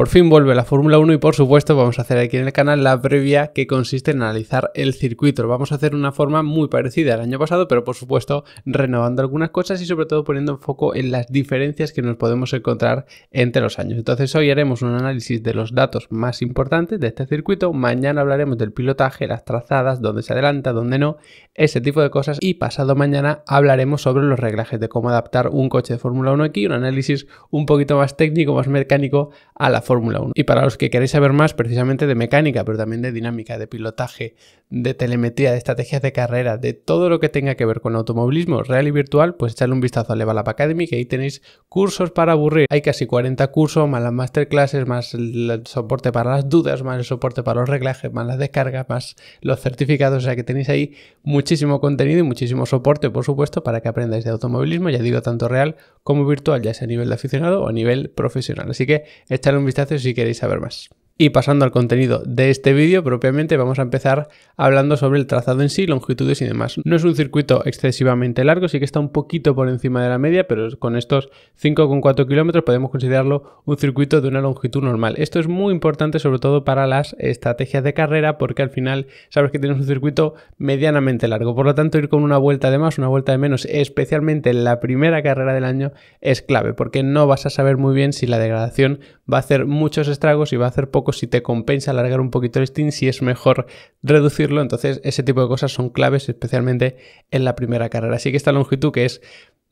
Por fin vuelve la Fórmula 1 y por supuesto vamos a hacer aquí en el canal la previa que consiste en analizar el circuito. Lo vamos a hacer de una forma muy parecida al año pasado, pero por supuesto renovando algunas cosas y sobre todo poniendo foco en las diferencias que nos podemos encontrar entre los años. Entonces hoy haremos un análisis de los datos más importantes de este circuito, mañana hablaremos del pilotaje, las trazadas, dónde se adelanta, dónde no, ese tipo de cosas, y pasado mañana hablaremos sobre los reglajes de cómo adaptar un coche de Fórmula 1 aquí, un análisis un poquito más técnico, más mecánico a la Fórmula 1. Y para los que queréis saber más precisamente de mecánica, pero también de dinámica, de pilotaje, de telemetría, de estrategias de carrera, de todo lo que tenga que ver con automovilismo real y virtual, pues echarle un vistazo a Level Up Academy, que ahí tenéis cursos para aburrir. Hay casi 40 cursos, más las masterclasses, más el soporte para las dudas, más el soporte para los reglajes, más las descargas, más los certificados. O sea que tenéis ahí muchísimo contenido y muchísimo soporte, por supuesto, para que aprendáis de automovilismo, ya digo, tanto real como virtual, ya sea a nivel de aficionado o a nivel profesional. Así que echadle un vistazo si queréis saber más. Y pasando al contenido de este vídeo, propiamente vamos a empezar hablando sobre el trazado en sí, longitudes y demás. No es un circuito excesivamente largo, sí que está un poquito por encima de la media, pero con estos 5,4 kilómetros podemos considerarlo un circuito de una longitud normal. Esto es muy importante sobre todo para las estrategias de carrera, porque al final sabes que tienes un circuito medianamente largo. Por lo tanto, ir con una vuelta de más, una vuelta de menos, especialmente en la primera carrera del año, es clave, porque no vas a saber muy bien si la degradación va a hacer muchos estragos y va a hacer poco, si te compensa alargar un poquito el stint, si es mejor reducirlo. Entonces ese tipo de cosas son claves, especialmente en la primera carrera. Así que esta longitud, que es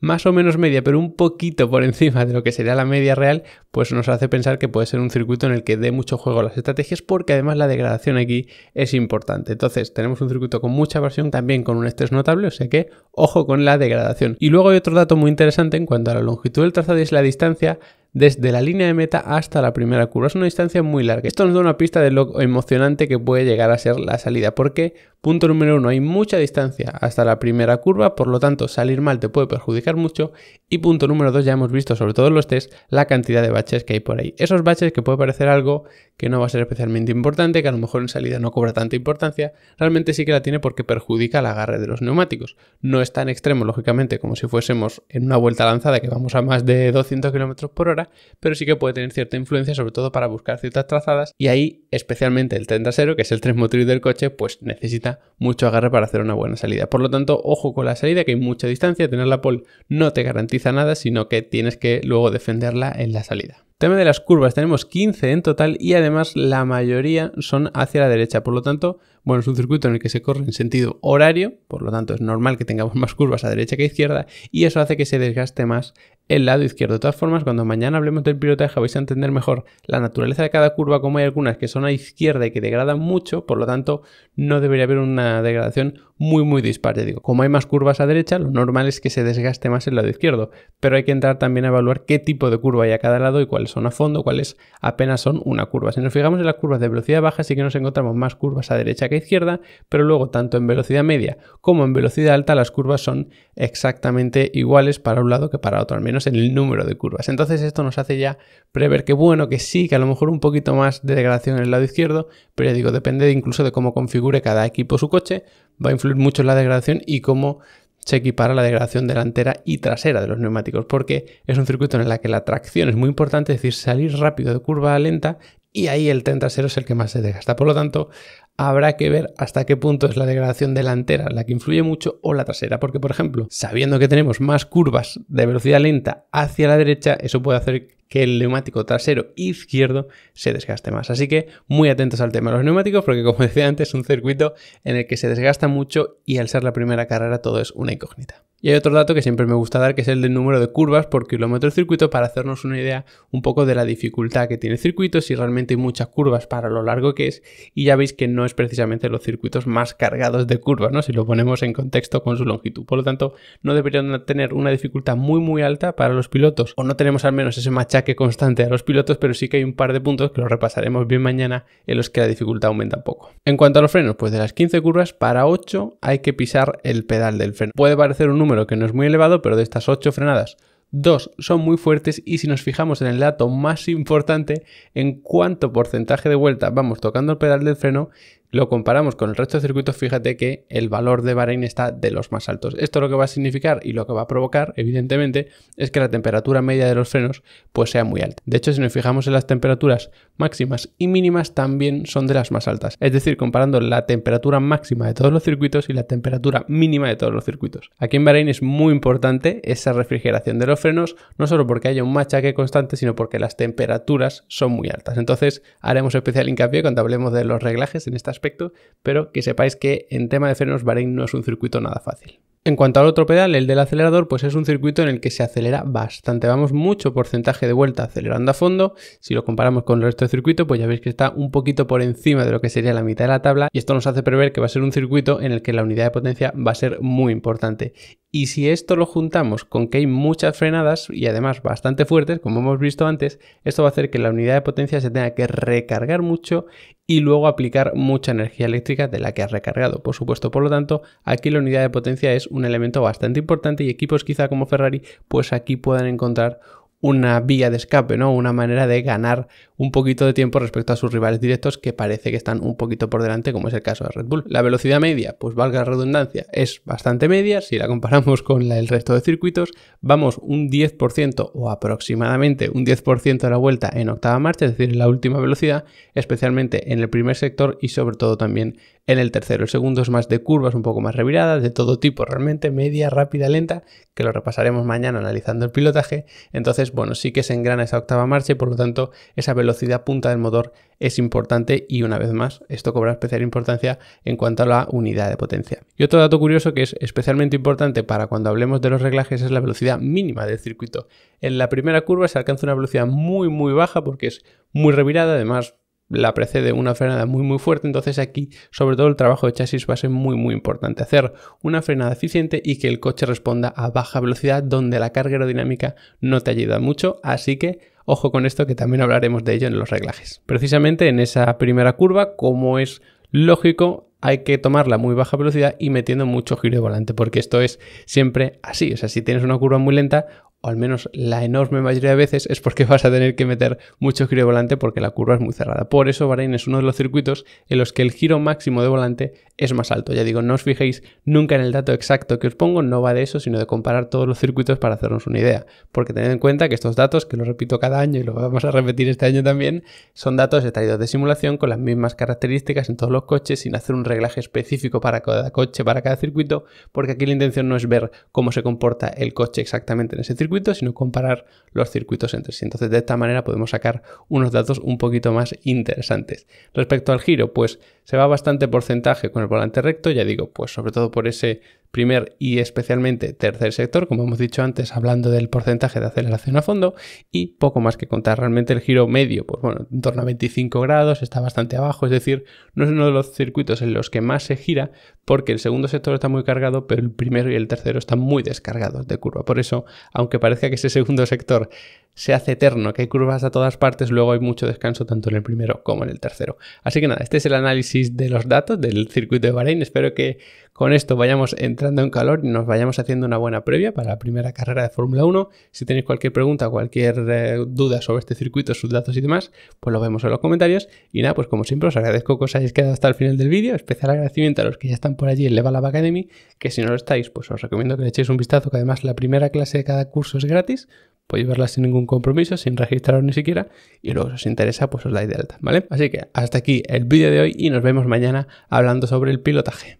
más o menos media, pero un poquito por encima de lo que sería la media real, pues nos hace pensar que puede ser un circuito en el que dé mucho juego a las estrategias, porque además la degradación aquí es importante. Entonces tenemos un circuito con mucha abrasión, también con un estrés notable, o sea que ojo con la degradación. Y luego hay otro dato muy interesante en cuanto a la longitud del trazado, y es la distancia desde la línea de meta hasta la primera curva. Es una distancia muy larga. Esto nos da una pista de lo emocionante que puede llegar a ser la salida, porque punto número 1, hay mucha distancia hasta la primera curva, por lo tanto salir mal te puede perjudicar mucho. Y punto número 2, ya hemos visto sobre todo en los test la cantidad de baches que hay por ahí. Esos baches, que puede parecer algo que no va a ser especialmente importante, que a lo mejor en salida no cobra tanta importancia, realmente sí que la tiene, porque perjudica el agarre de los neumáticos. No es tan extremo, lógicamente, como si fuésemos en una vuelta lanzada que vamos a más de 200 km por hora, pero sí que puede tener cierta influencia, sobre todo para buscar ciertas trazadas, y ahí especialmente el tren trasero, que es el tren motriz del coche, pues necesita mucho agarre para hacer una buena salida. Por lo tanto, ojo con la salida, que hay mucha distancia. Tener la pole no te garantiza nada, sino que tienes que luego defenderla en la salida. Tema de las curvas, tenemos 15 en total y además la mayoría son hacia la derecha. Por lo tanto, bueno, es un circuito en el que se corre en sentido horario, por lo tanto es normal que tengamos más curvas a derecha que a izquierda, y eso hace que se desgaste más el lado izquierdo. De todas formas, cuando mañana hablemos del pilotaje vais a entender mejor la naturaleza de cada curva, como hay algunas que son a izquierda y que degradan mucho, por lo tanto no debería haber una degradación muy dispar. Ya digo, como hay más curvas a derecha, lo normal es que se desgaste más el lado izquierdo, pero hay que entrar también a evaluar qué tipo de curva hay a cada lado y cuáles son a fondo, cuáles apenas son una curva. Si nos fijamos en las curvas de velocidad baja, sí que nos encontramos más curvas a derecha que a izquierda, pero luego tanto en velocidad media como en velocidad alta las curvas son exactamente iguales para un lado que para otro, al menos en el número de curvas. Entonces esto nos hace ya prever que bueno, que sí, que a lo mejor un poquito más de degradación en el lado izquierdo, pero ya digo, depende incluso de cómo configure cada equipo su coche, va a influir mucho en la degradación y cómo se equipara la degradación delantera y trasera de los neumáticos, porque es un circuito en el que la tracción es muy importante, es decir, salir rápido de curva lenta, y ahí el tren trasero es el que más se desgasta. Por lo tanto, habrá que ver hasta qué punto es la degradación delantera la que influye mucho o la trasera, porque por ejemplo, sabiendo que tenemos más curvas de velocidad lenta hacia la derecha, eso puede hacer que el neumático trasero izquierdo se desgaste más. Así que muy atentos al tema de los neumáticos, porque como decía antes, es un circuito en el que se desgasta mucho y al ser la primera carrera todo es una incógnita. Y hay otro dato que siempre me gusta dar, que es el del número de curvas por kilómetro de circuito, para hacernos una idea un poco de la dificultad que tiene el circuito, si realmente hay muchas curvas para lo largo que es, y ya veis que no es precisamente los circuitos más cargados de curvas, ¿no? Si lo ponemos en contexto con su longitud. Por lo tanto, no deberían tener una dificultad muy alta para los pilotos, o no tenemos al menos ese machaque constante a los pilotos, pero sí que hay un par de puntos que los repasaremos bien mañana en los que la dificultad aumenta un poco. En cuanto a los frenos, pues de las 15 curvas, para 8 hay que pisar el pedal del freno. Puede parecer un número que no es muy elevado, pero de estas 8 frenadas, 2 son muy fuertes, y si nos fijamos en el dato más importante, en cuánto porcentaje de vuelta vamos tocando el pedal del freno, lo comparamos con el resto de circuitos, fíjate que el valor de Bahrein está de los más altos. Esto lo que va a significar y lo que va a provocar, evidentemente, es que la temperatura media de los frenos pues sea muy alta. De hecho, si nos fijamos en las temperaturas máximas y mínimas, también son de las más altas. Es decir, comparando la temperatura máxima de todos los circuitos y la temperatura mínima de todos los circuitos. Aquí en Bahrein es muy importante esa refrigeración de los frenos, no solo porque haya un machaque constante, sino porque las temperaturas son muy altas. Entonces, haremos especial hincapié cuando hablemos de los reglajes en este aspecto, pero que sepáis que en tema de frenos Bahrein no es un circuito nada fácil. En cuanto al otro pedal, el del acelerador, pues es un circuito en el que se acelera bastante. Vamos mucho porcentaje de vuelta acelerando a fondo. Si lo comparamos con el resto del circuito, pues ya veis que está un poquito por encima de lo que sería la mitad de la tabla, y esto nos hace prever que va a ser un circuito en el que la unidad de potencia va a ser muy importante. Y si esto lo juntamos con que hay muchas frenadas y además bastante fuertes, como hemos visto antes, esto va a hacer que la unidad de potencia se tenga que recargar mucho y luego aplicar mucha energía eléctrica de la que has recargado. Por supuesto, por lo tanto, aquí la unidad de potencia es un elemento bastante importante y equipos quizá como Ferrari, pues aquí puedan encontrar una vía de escape, ¿no? Una manera de ganar un poquito de tiempo respecto a sus rivales directos que parece que están un poquito por delante, como es el caso de Red Bull. La velocidad media, pues valga la redundancia, es bastante media. Si la comparamos con el resto de circuitos, vamos un 10% o aproximadamente un 10% de la vuelta en octava marcha, es decir, en la última velocidad, especialmente en el primer sector y sobre todo también en el tercero. El segundo es más de curvas un poco más reviradas, de todo tipo realmente, media, rápida, lenta, que lo repasaremos mañana analizando el pilotaje. Entonces, bueno, sí que se engrana esa octava marcha y por lo tanto esa velocidad punta del motor es importante y una vez más esto cobra especial importancia en cuanto a la unidad de potencia. Y otro dato curioso que es especialmente importante para cuando hablemos de los reglajes es la velocidad mínima del circuito. En la primera curva se alcanza una velocidad muy baja porque es muy revirada, además la precede una frenada muy fuerte, entonces aquí sobre todo el trabajo de chasis va a ser muy importante, hacer una frenada eficiente y que el coche responda a baja velocidad donde la carga aerodinámica no te ayuda mucho, así que ojo con esto que también hablaremos de ello en los reglajes. Precisamente en esa primera curva, como es lógico, hay que tomarla a muy baja velocidad y metiendo mucho giro de volante, porque esto es siempre así, o sea, si tienes una curva muy lenta, o al menos la enorme mayoría de veces, es porque vas a tener que meter mucho giro de volante porque la curva es muy cerrada. Por eso Bahrein es uno de los circuitos en los que el giro máximo de volante es más alto. Ya digo, no os fijéis nunca en el dato exacto que os pongo, no va de eso, sino de comparar todos los circuitos para hacernos una idea. Porque tened en cuenta que estos datos, que los repito cada año y lo vamos a repetir este año también, son datos extraídos de simulación con las mismas características en todos los coches, sin hacer un reglaje específico para cada coche, para cada circuito, porque aquí la intención no es ver cómo se comporta el coche exactamente en ese circuito, sino comparar los circuitos entre sí. Entonces, de esta manera podemos sacar unos datos un poquito más interesantes. Respecto al giro, pues se va bastante porcentaje con el volante recto, ya digo, pues sobre todo por ese primer y especialmente tercer sector, como hemos dicho antes, hablando del porcentaje de aceleración a fondo, y poco más que contar. Realmente el giro medio, pues bueno, en torno a 25 grados, está bastante abajo, es decir, no es uno de los circuitos en los que más se gira, porque el segundo sector está muy cargado, pero el primero y el tercero están muy descargados de curva. Por eso, aunque parezca que ese segundo sector se hace eterno, que hay curvas a todas partes, luego hay mucho descanso tanto en el primero como en el tercero. Así que nada, este es el análisis de los datos del circuito de Bahrein. Espero que con esto vayamos entrando en calor y nos vayamos haciendo una buena previa para la primera carrera de Fórmula 1. Si tenéis cualquier pregunta, cualquier duda sobre este circuito, sus datos y demás, pues lo vemos en los comentarios. Y nada, pues como siempre os agradezco que os hayáis quedado hasta el final del vídeo. Especial agradecimiento a los que ya están por allí en Level Up Academy, que si no lo estáis, pues os recomiendo que le echéis un vistazo, que además la primera clase de cada curso es gratis. Podéis verla sin ningún compromiso, sin registraros ni siquiera, y luego si os interesa, pues os dais de alta, ¿vale? Así que hasta aquí el vídeo de hoy y nos vemos mañana hablando sobre el pilotaje.